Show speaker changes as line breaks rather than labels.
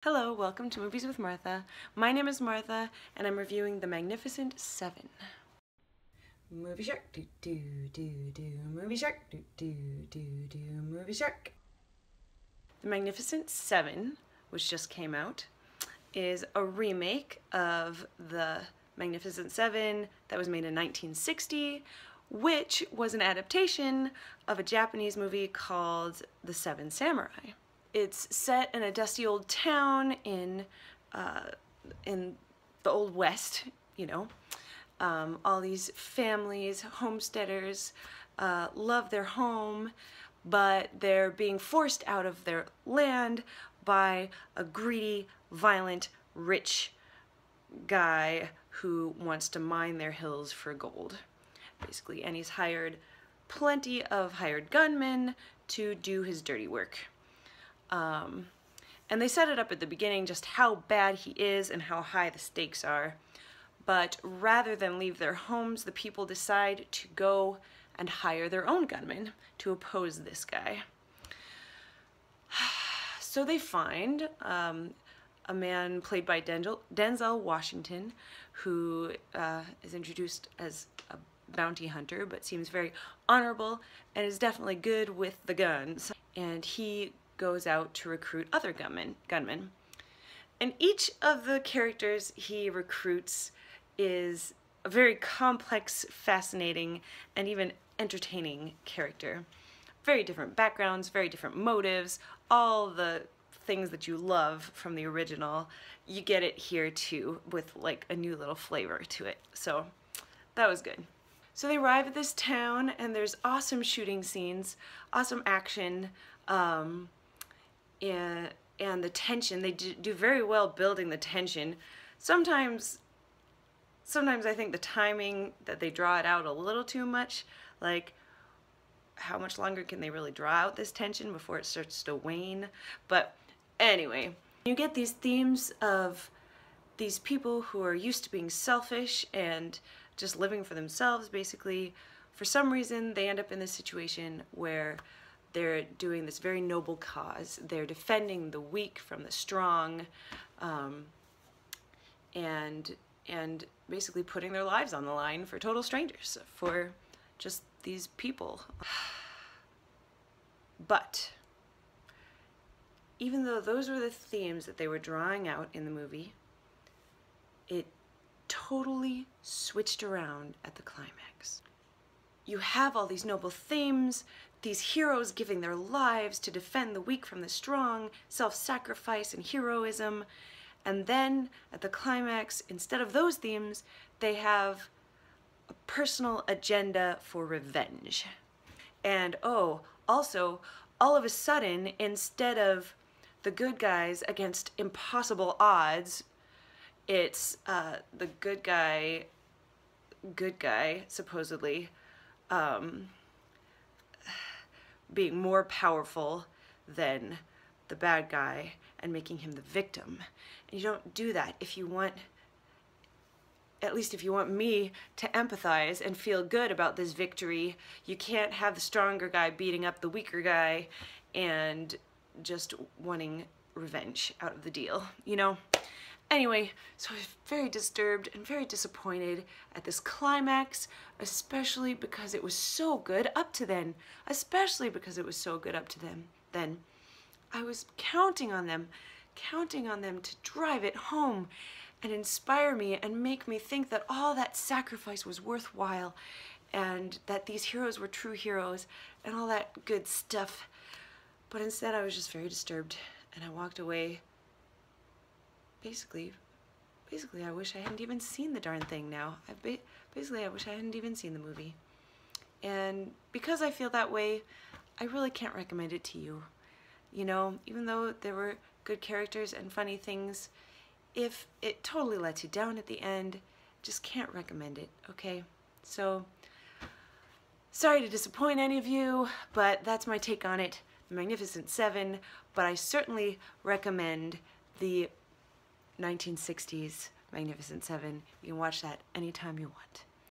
Hello, welcome to Movies with Martha. My name is Martha, and I'm reviewing The Magnificent Seven. Movie shark, do do do do. Movie shark, do do do do. Movie shark. The Magnificent Seven, which just came out, is a remake of The Magnificent Seven that was made in 1960, which was an adaptation of a Japanese movie called The Seven Samurai. It's set in a dusty old town in the Old West, you know. All these families, homesteaders, love their home, but they're being forced out of their land by a greedy, violent, rich guy who wants to mine their hills for gold, basically. And he's hired plenty of hired gunmen to do his dirty work. And they set it up at the beginning just how bad he is and how high the stakes are. But rather than leave their homes, the people decide to go and hire their own gunmen to oppose this guy. So they find a man played by Denzel Washington, who is introduced as a bounty hunter, but seems very honorable and is definitely good with the guns. And he goes out to recruit other gunmen. And each of the characters he recruits is a very complex, fascinating, and even entertaining character. Very different backgrounds, very different motives, all the things that you love from the original, you get it here too, with like a new little flavor to it. So that was good. So they arrive at this town and there's awesome shooting scenes, awesome action, and the tension. They do very well building the tension. Sometimes I think the timing that they draw it out a little too much, like how much longer can they really draw out this tension before it starts to wane? But anyway, you get these themes of these people who are used to being selfish and just living for themselves, basically. For some reason, they end up in this situation where they're doing this very noble cause. They're defending the weak from the strong, and basically putting their lives on the line for total strangers, for just these people. But even though those were the themes that they were drawing out in the movie, it totally switched around at the climax. You have all these noble themes, these heroes giving their lives to defend the weak from the strong, self-sacrifice and heroism, and then at the climax, instead of those themes, they have a personal agenda for revenge. And oh, also, all of a sudden, instead of the good guys against impossible odds, it's the good guy supposedly, being more powerful than the bad guy and making him the victim. And you don't do that if you want, at least if you want me to empathize and feel good about this victory. You can't have the stronger guy beating up the weaker guy and just wanting revenge out of the deal, you know? Anyway, so I was very disturbed and very disappointed at this climax, especially because it was so good up to then. Especially because it was so good up to then. I was counting on them to drive it home and inspire me and make me think that all that sacrifice was worthwhile and that these heroes were true heroes and all that good stuff. But instead I was just very disturbed and I walked away. Basically, I wish I hadn't even seen the darn thing now. Basically, I wish I hadn't even seen the movie. And because I feel that way, I really can't recommend it to you. You know, even though there were good characters and funny things, if it totally lets you down at the end, just can't recommend it, okay? So, sorry to disappoint any of you, but that's my take on it. The Magnificent Seven, but I certainly recommend the 1960s Magnificent Seven. You can watch that anytime you want.